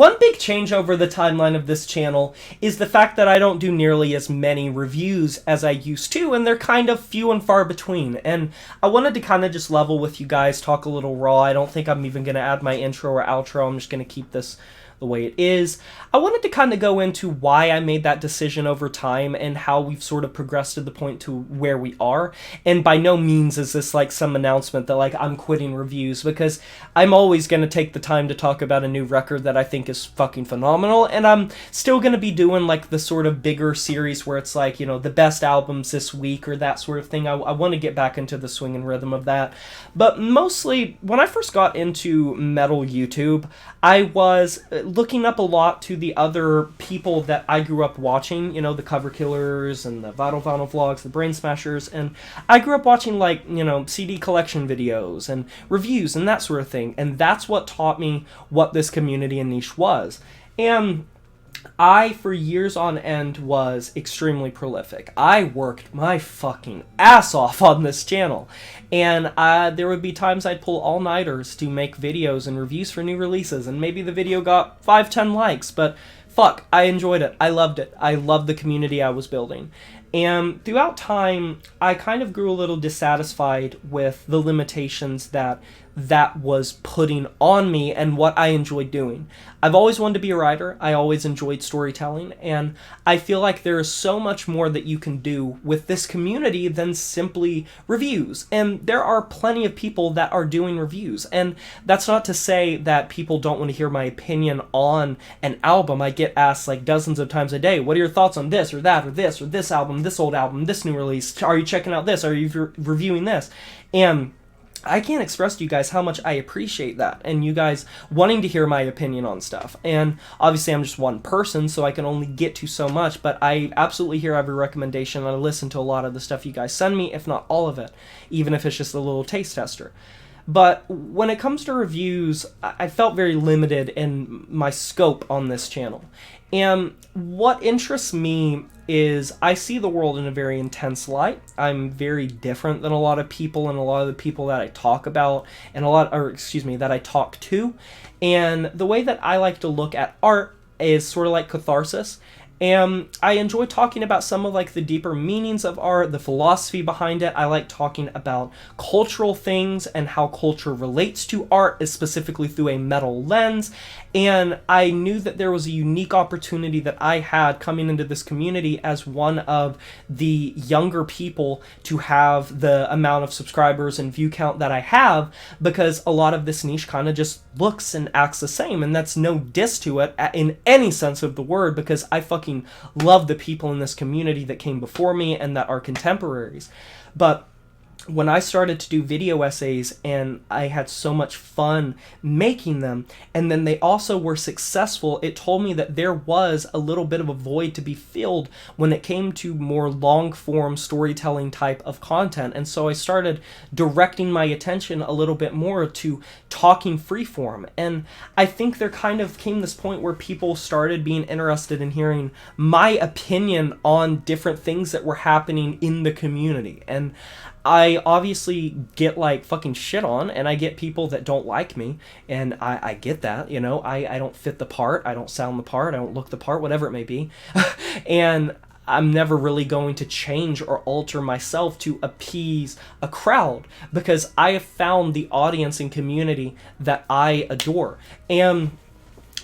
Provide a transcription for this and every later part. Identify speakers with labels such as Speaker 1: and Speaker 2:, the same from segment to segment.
Speaker 1: One big change over the timeline of this channel is the fact that I don't do nearly as many reviews as I used to, and they're kind of few and far between. And I wanted to kind of just level with you guys, talk a little raw. I don't think I'm even going to add my intro or outro. I'm just going to keep this the way it is. I wanted to kind of go into why I made that decision over time and how we've sort of progressed to the point to where we are. And by no means is this like some announcement that like I'm quitting reviews, because I'm always going to take the time to talk about a new record that I think is fucking phenomenal, and I'm still going to be doing like the sort of bigger series where it's like, you know, the best albums this week or that sort of thing. I want to get back into the swing and rhythm of that. But mostly, when I first got into metal YouTube, I was looking up a lot to the other people that I grew up watching, you know, the Cover Killers and the Vital Vinyl Vlogs, the Brain Smashers, and I grew up watching, like, you know, CD collection videos and reviews and that sort of thing, and that's what taught me what this community and niche was. And I, for years on end, was extremely prolific. I worked my fucking ass off on this channel. And there would be times I'd pull all-nighters to make videos and reviews for new releases, and maybe the video got 5-10 likes, but fuck, I enjoyed it. I loved it. I loved the community I was building. And throughout time, I kind of grew a little dissatisfied with the limitations that was putting on me and what I enjoyed doing. I've always wanted to be a writer. I always enjoyed storytelling, and I feel like there is so much more that you can do with this community than simply reviews. And there are plenty of people that are doing reviews, and that's not to say that people don't want to hear my opinion on an album. I get asked like dozens of times a day, what are your thoughts on this or that or this album, this old album, this new release? Are you checking out this? Are you reviewing this? And I can't express to you guys how much I appreciate that, and you guys wanting to hear my opinion on stuff. And obviously I'm just one person, so I can only get to so much, but I absolutely hear every recommendation, and I listen to a lot of the stuff you guys send me, if not all of it, even if it's just a little taste tester. But when it comes to reviews, I felt very limited in my scope on this channel. And what interests me is I see the world in a very intense light. I'm very different than a lot of people, and a lot of the people that I talk about, and that I talk to. And the way that I like to look at art is sort of like catharsis. And I enjoy talking about some of like the deeper meanings of art, the philosophy behind it. I like talking about cultural things and how culture relates to art, specifically through a metal lens. And I knew that there was a unique opportunity that I had coming into this community as one of the younger people to have the amount of subscribers and view count that I have, because a lot of this niche kind of just looks and acts the same, and that's no diss to it in any sense of the word, because I fucking love the people in this community that came before me and that are contemporaries. But when I started to do video essays, and I had so much fun making them, and then they also were successful, it told me that there was a little bit of a void to be filled when it came to more long-form storytelling type of content. And so I started directing my attention a little bit more to talking freeform. And I think there kind of came this point where people started being interested in hearing my opinion on different things that were happening in the community. And I obviously get like fucking shit on, and I get people that don't like me, and I get that, you know, I don't fit the part, I don't sound the part, I don't look the part, whatever it may be. And I'm never really going to change or alter myself to appease a crowd, because I have found the audience and community that I adore. And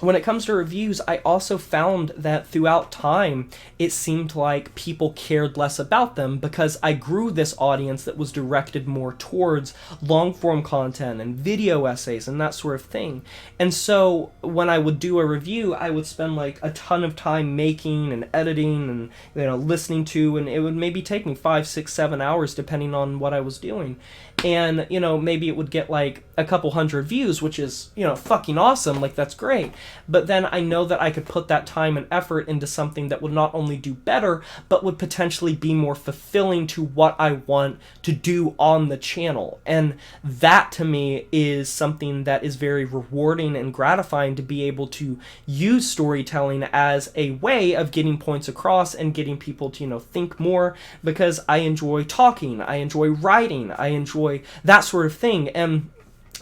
Speaker 1: when it comes to reviews, I also found that throughout time, it seemed like people cared less about them, because I grew this audience that was directed more towards long-form content and video essays and that sort of thing. And so when I would do a review, I would spend like a ton of time making and editing and, you know, listening to, and it would maybe take me 5, 6, 7 hours depending on what I was doing. And, you know, maybe it would get like a couple hundred views, which is, you know, fucking awesome, like that's great. But then I know that I could put that time and effort into something that would not only do better, but would potentially be more fulfilling to what I want to do on the channel. And that to me is something that is very rewarding and gratifying, to be able to use storytelling as a way of getting points across and getting people to, you know, think more, because I enjoy talking, I enjoy writing, I enjoy that sort of thing. And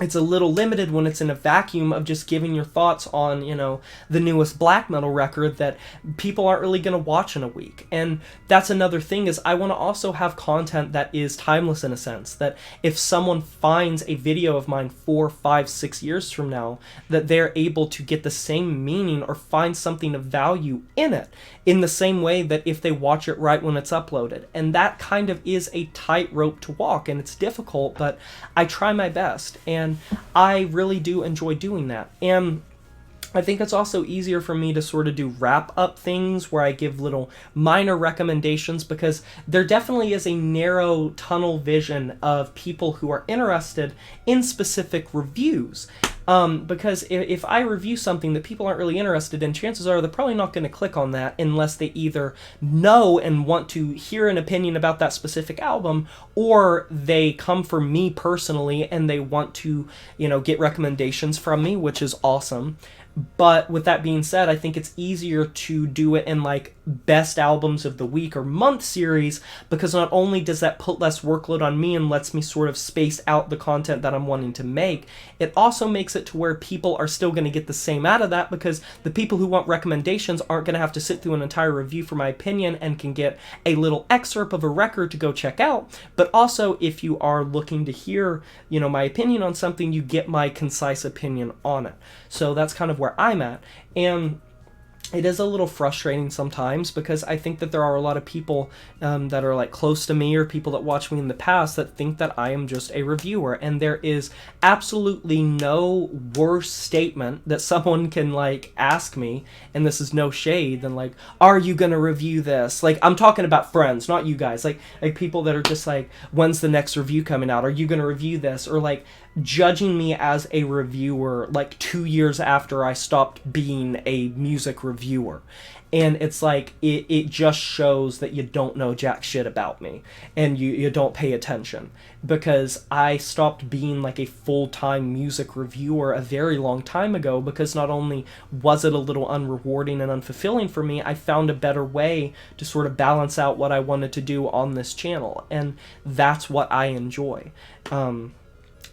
Speaker 1: it's a little limited when it's in a vacuum of just giving your thoughts on, you know, the newest black metal record that people aren't really going to watch in a week. And that's another thing, is I want to also have content that is timeless in a sense, that if someone finds a video of mine 4, 5, 6 years from now, that they're able to get the same meaning or find something of value in it, in the same way that if they watch it right when it's uploaded. And that kind of is a tightrope to walk, and it's difficult, but I try my best. And I really do enjoy doing that. And I think it's also easier for me to sort of do wrap up things where I give little minor recommendations, because there definitely is a narrow tunnel vision of people who are interested in specific reviews. Because if I review something that people aren't really interested in, chances are they're probably not going to click on that unless they either know and want to hear an opinion about that specific album, or they come for me personally and they want to, you know, get recommendations from me, which is awesome. But with that being said, I think it's easier to do it in like best albums of the week or month series, because not only does that put less workload on me and lets me sort of space out the content that I'm wanting to make, it also makes it to where people are still going to get the same out of that, because the people who want recommendations aren't going to have to sit through an entire review for my opinion and can get a little excerpt of a record to go check out. But also, if you are looking to hear, you know, my opinion on something, you get my concise opinion on it. So that's kind of where I'm at. And it is a little frustrating sometimes, because I think that there are a lot of people that are like close to me, or people that watch me in the past, that think that I am just a reviewer, and there is absolutely no worse statement that someone can like ask me, and this is no shade, than like, are you gonna review this? Like, I'm talking about friends, not you guys, like people that are just like, when's the next review coming out? Are you gonna review this? Or like judging me as a reviewer like 2 years after I stopped being a music reviewer. And it's like, it just shows that you don't know jack shit about me, and you don't pay attention, because I stopped being like a full-time music reviewer a very long time ago, because not only was it a little unrewarding and unfulfilling for me, I found a better way to sort of balance out what I wanted to do on this channel, and that's what I enjoy.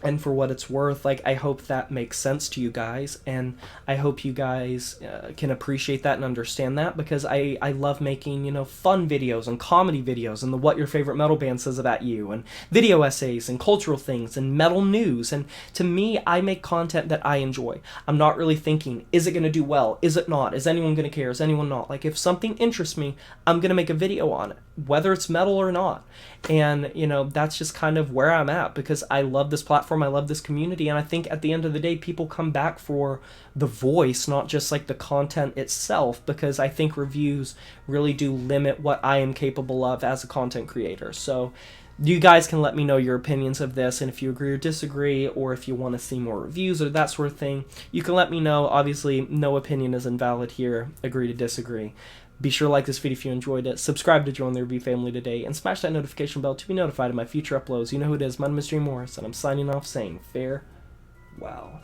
Speaker 1: And for what it's worth, like, I hope that makes sense to you guys, and I hope you guys can appreciate that and understand that, because I love making, you know, fun videos and comedy videos, and the What Your Favorite Metal Band Says About You, and video essays, and cultural things, and metal news. And to me, I make content that I enjoy. I'm not really thinking, is it going to do well? Is it not? Is anyone going to care? Is anyone not? Like, if something interests me, I'm going to make a video on it, whether it's metal or not. And, you know, that's just kind of where I'm at, because I love this platform, I love this community, and I think at the end of the day, people come back for the voice, not just like the content itself, because I think reviews really do limit what I am capable of as a content creator. So you guys can let me know your opinions of this, and if you agree or disagree, or if you want to see more reviews or that sort of thing, you can let me know. Obviously, no opinion is invalid here. Agree to disagree. Be sure to like this video if you enjoyed it, subscribe to join the review family today, and smash that notification bell to be notified of my future uploads. You know who it is, my name is Dream Morris, and I'm signing off saying farewell.